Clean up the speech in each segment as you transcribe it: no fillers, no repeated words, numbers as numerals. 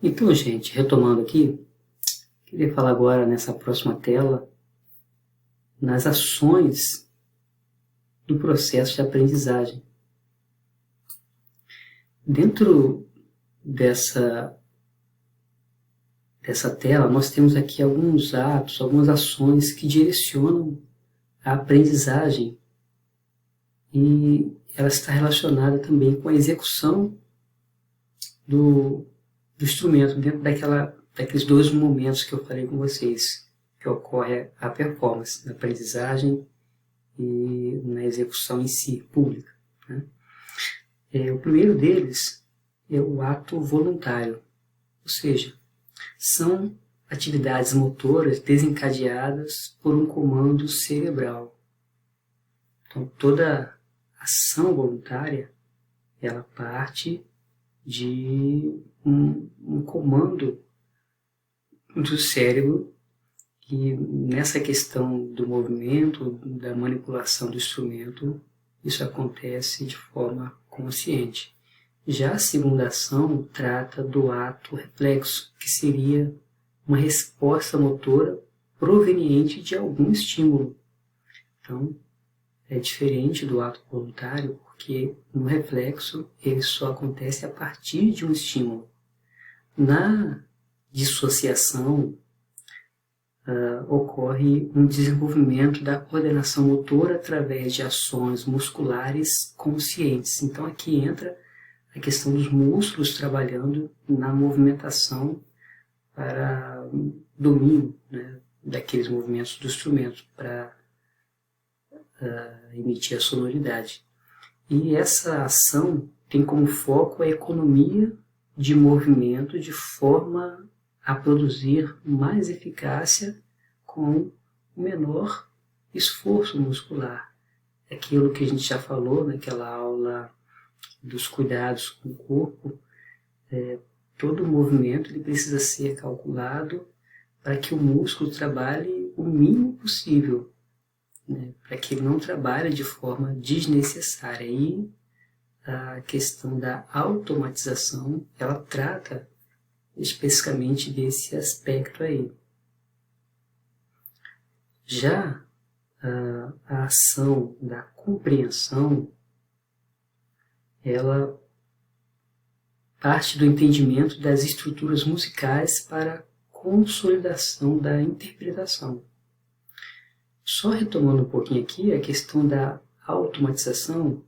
Então, gente, retomando aqui, queria falar agora nessa próxima tela nas ações do processo de aprendizagem. Dentro dessa tela, nós temos aqui alguns atos, algumas ações que direcionam a aprendizagem e ela está relacionada também com a execução do instrumento dentro daqueles dois momentos que eu falei com vocês, que ocorre a performance, na aprendizagem e na execução em si, pública, né? O primeiro deles é o ato voluntário, ou seja, são atividades motoras desencadeadas por um comando cerebral. Então, toda ação voluntária, ela parte de um comando do cérebro que, nessa questão do movimento, da manipulação do instrumento, isso acontece de forma consciente. Já a segunda ação trata do ato reflexo, que seria uma resposta motora proveniente de algum estímulo. Então, é diferente do ato voluntário, porque no reflexo ele só acontece a partir de um estímulo. Na dissociação, ocorre um desenvolvimento da coordenação motora através de ações musculares conscientes. Então aqui entra a questão dos músculos trabalhando na movimentação para domínio, né, daqueles movimentos do instrumento, para emitir a sonoridade. E essa ação tem como foco a economia de movimento de forma a produzir mais eficácia com menor esforço muscular. Aquilo que a gente já falou naquela aula dos cuidados com o corpo, todo movimento ele precisa ser calculado para que o músculo trabalhe o mínimo possível, né, para que ele não trabalhe de forma desnecessária. E a questão da automatização, ela trata especificamente desse aspecto aí. Já a ação da compreensão, ela parte do entendimento das estruturas musicais para a consolidação da interpretação. Só retomando um pouquinho aqui, a questão da automatização,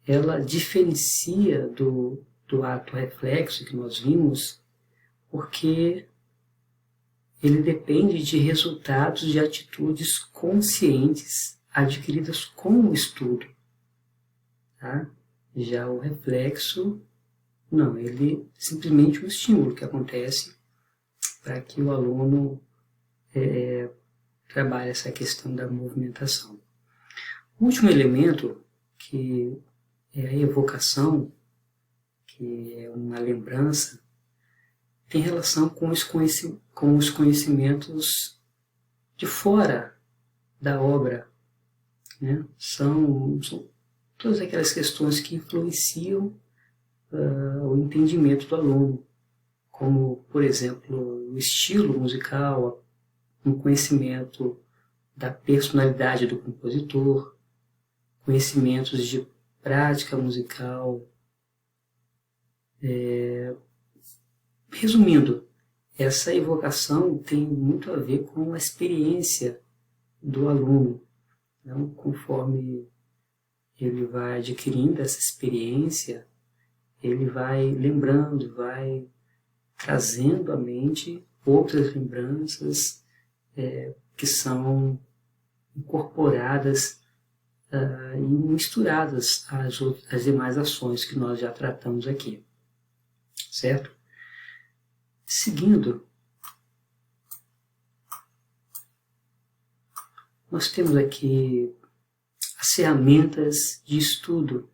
ela diferencia do ato reflexo que nós vimos, porque ele depende de resultados de atitudes conscientes adquiridas com o estudo. Tá? Já o reflexo, não, ele é simplesmente um estímulo que acontece para que o aluno trabalhe essa questão da movimentação. O último elemento, que é a evocação, que é uma lembrança, tem relação com os conhecimentos de fora da obra, né? São todas aquelas questões que influenciam o entendimento do aluno, como, por exemplo, o estilo musical, um conhecimento da personalidade do compositor, conhecimentos de prática musical. Resumindo, essa evocação tem muito a ver com a experiência do aluno. Então, conforme ele vai adquirindo essa experiência, ele vai lembrando, vai trazendo à mente outras lembranças que são incorporadas e misturadas às demais ações que nós já tratamos aqui, certo? Seguindo, nós temos aqui as ferramentas de estudo.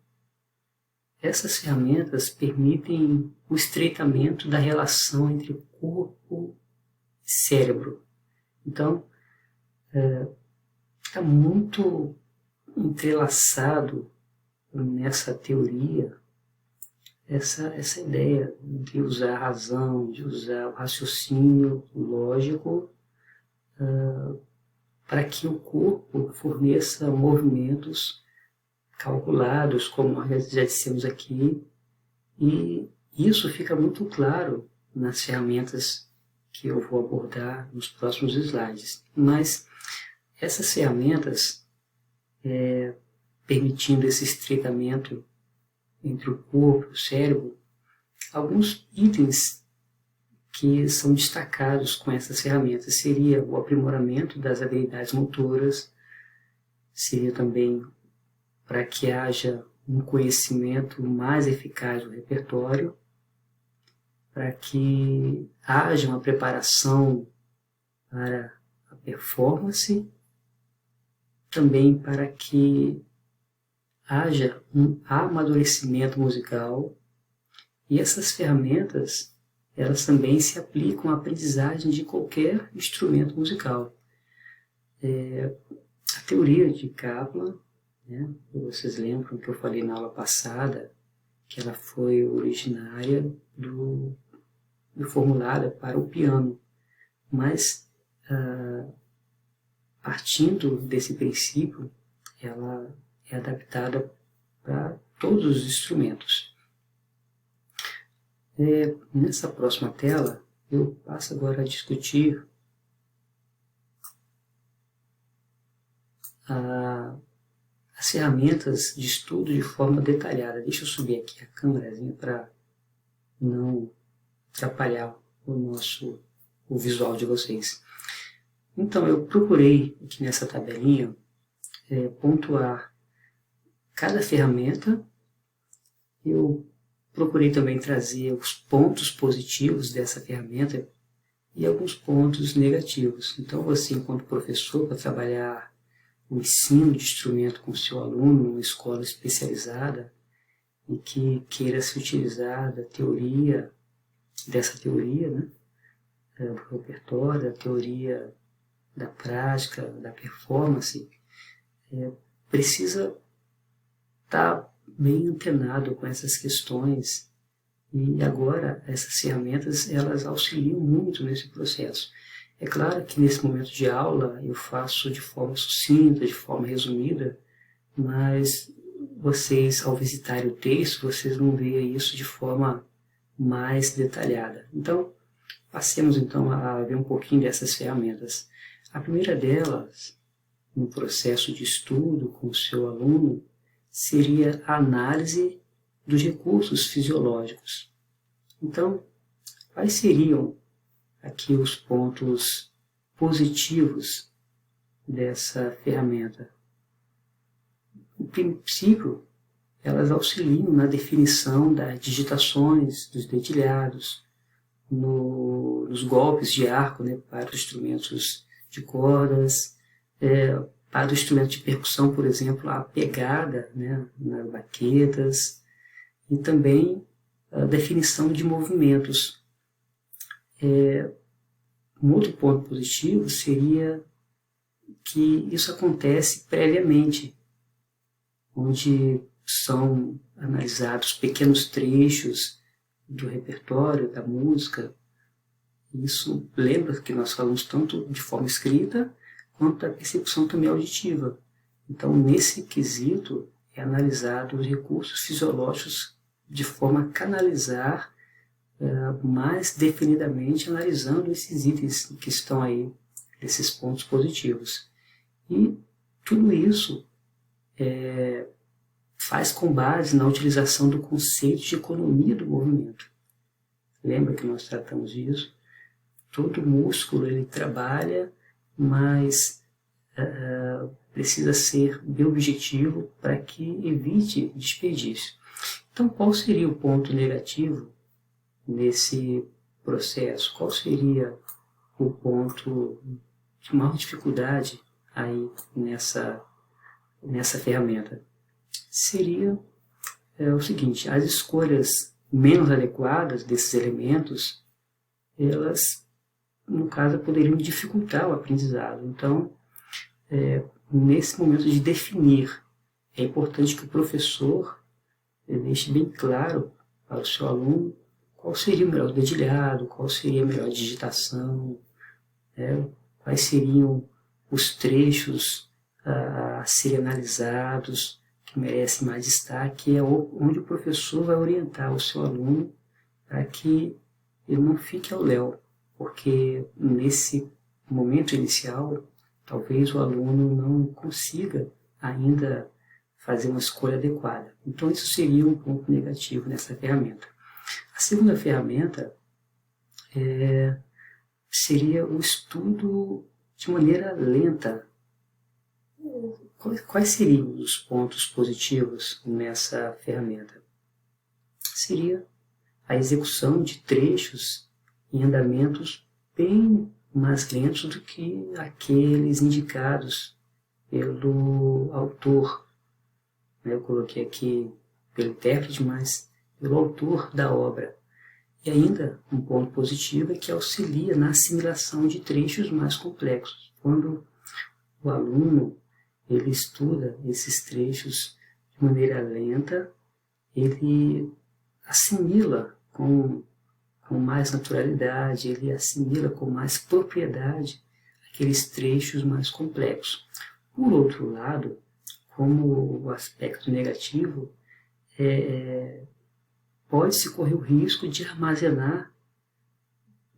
Essas ferramentas permitem o estreitamento da relação entre corpo e cérebro. Então, está muito entrelaçado nessa teoria essa ideia de usar a razão, de usar o raciocínio lógico para que o corpo forneça movimentos calculados, como nós já dissemos aqui, e isso fica muito claro nas ferramentas que eu vou abordar nos próximos slides. Mas essas ferramentas, permitindo esse estreitamento entre o corpo e o cérebro, alguns itens que são destacados com essas ferramentas seria o aprimoramento das habilidades motoras, seria também para que haja um conhecimento mais eficaz do repertório, para que haja uma preparação para a performance, também para que haja um amadurecimento musical, e essas ferramentas elas também se aplicam à aprendizagem de qualquer instrumento musical. A teoria de Kaplan, né, vocês lembram que eu falei na aula passada, que ela foi originária formulada para o piano, mas partindo desse princípio, ela é adaptada para todos os instrumentos. Nessa próxima tela, eu passo agora a discutir as ferramentas de estudo de forma detalhada. Deixa eu subir aqui a câmerazinha para não atrapalhar o visual de vocês. Então, eu procurei aqui nessa tabelinha pontuar cada ferramenta. Eu procurei também trazer os pontos positivos dessa ferramenta e alguns pontos negativos. Então, você, enquanto professor, para trabalhar o ensino de instrumento com seu aluno numa escola especializada e que queira se utilizar dessa teoria, né, do repertório, da teoria da prática, da performance, precisa estar bem antenado com essas questões, e agora essas ferramentas elas auxiliam muito nesse processo. É claro que nesse momento de aula eu faço de forma sucinta, de forma resumida, mas vocês, ao visitarem o texto, vocês vão ver isso de forma mais detalhada. Então, passemos então a ver um pouquinho dessas ferramentas. A primeira delas, no processo de estudo com o seu aluno, seria a análise dos recursos fisiológicos. Então, quais seriam aqui os pontos positivos dessa ferramenta? No princípio, elas auxiliam na definição das digitações, dos dedilhados, nos golpes de arco, né, para os instrumentos de cordas, para o instrumento de percussão, por exemplo, a pegada, né, nas baquetas, e também a definição de movimentos. Um outro ponto positivo seria que isso acontece previamente, onde são analisados pequenos trechos do repertório, da música. Isso lembra que nós falamos tanto de forma escrita, quanto a percepção também auditiva. Então, nesse quesito, é analisado os recursos fisiológicos de forma a canalizar mais definidamente, analisando esses itens que estão aí, esses pontos positivos. E tudo isso faz com base na utilização do conceito de economia do movimento. Lembra que nós tratamos disso? Todo músculo ele trabalha, mas precisa ser bem objetivo para que evite desperdício. Então, qual seria o ponto negativo nesse processo? Qual seria o ponto de maior dificuldade aí nessa ferramenta? Seria o seguinte: as escolhas menos adequadas desses elementos, elas, no caso, poderiam dificultar o aprendizado. Então, nesse momento de definir, é importante que o professor deixe bem claro para o seu aluno qual seria o melhor dedilhado, qual seria a melhor digitação, né? Quais seriam os trechos a serem analisados, que merecem mais destaque, é onde o professor vai orientar o seu aluno para que ele não fique ao léu, porque nesse momento inicial, talvez o aluno não consiga ainda fazer uma escolha adequada. Então, isso seria um ponto negativo nessa ferramenta. A segunda ferramenta seria o estudo de maneira lenta. Quais seriam os pontos positivos nessa ferramenta? Seria a execução de trechos em andamentos bem mais lentos do que aqueles indicados pelo autor. Eu coloquei aqui pelo intérprete, mas pelo autor da obra. E ainda um ponto positivo é que auxilia na assimilação de trechos mais complexos. Quando o aluno ele estuda esses trechos de maneira lenta, ele assimila com mais naturalidade, ele assimila com mais propriedade aqueles trechos mais complexos. Por outro lado, como o aspecto negativo, pode-se correr o risco de armazenar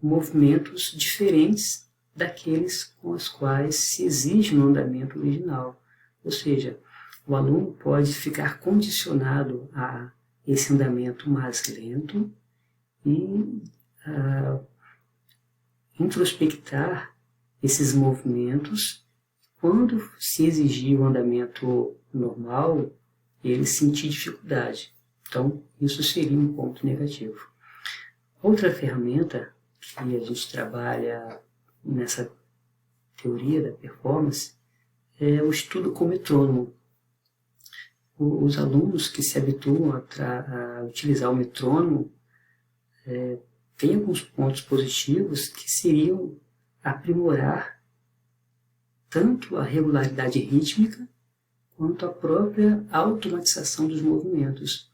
movimentos diferentes daqueles com os quais se exige no andamento original. Ou seja, o aluno pode ficar condicionado a esse andamento mais lento e introspectar esses movimentos. Quando se exigir o andamento normal, ele sentir dificuldade. Então, isso seria um ponto negativo. Outra ferramenta que a gente trabalha nessa teoria da performance é o estudo com metrônomo. Os alunos que se habituam a utilizar o metrônomo têm alguns pontos positivos que seriam aprimorar tanto a regularidade rítmica quanto a própria automatização dos movimentos.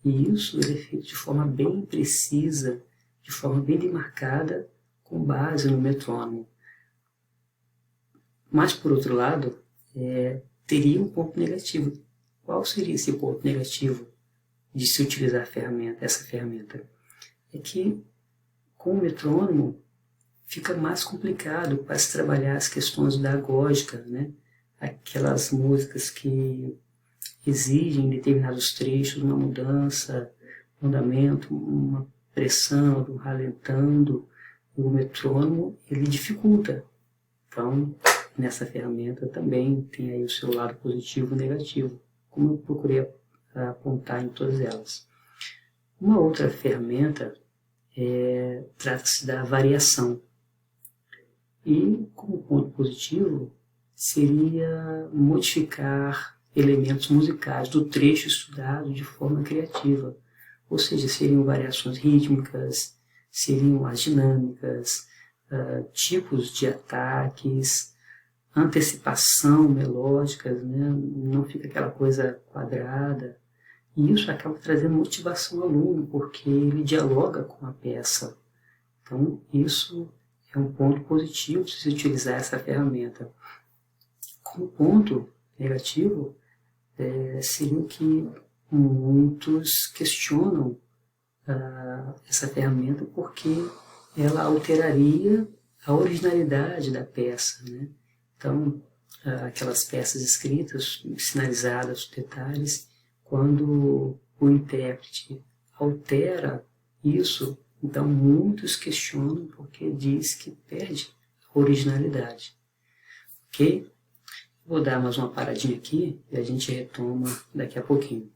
E isso é feito de forma bem precisa, de forma bem demarcada, com base no metrônomo. Mas, por outro lado, teria um ponto negativo. Qual seria esse ponto negativo de se utilizar essa ferramenta? É que, com o metrônomo, fica mais complicado para se trabalhar as questões pedagógicas, né? Aquelas músicas que exigem em determinados trechos uma mudança, um andamento, uma pressão, um ralentando. O metrônomo, ele dificulta. Então, nessa ferramenta também tem aí o seu lado positivo e negativo, como eu procurei apontar em todas elas. Uma outra ferramenta trata-se da variação. E, como ponto positivo, seria modificar elementos musicais do trecho estudado de forma criativa. Ou seja, seriam variações rítmicas, seriam as dinâmicas, tipos de ataques, antecipação melódicas, né? Não fica aquela coisa quadrada. E isso acaba trazendo motivação ao aluno, porque ele dialoga com a peça. Então, isso é um ponto positivo de se utilizar essa ferramenta. Como ponto negativo, seria que muitos questionam essa ferramenta porque ela alteraria a originalidade da peça, né? Então, aquelas peças escritas, sinalizadas, os detalhes, quando o intérprete altera isso, então muitos questionam porque diz que perde a originalidade. Ok? Vou dar mais uma paradinha aqui e a gente retoma daqui a pouquinho.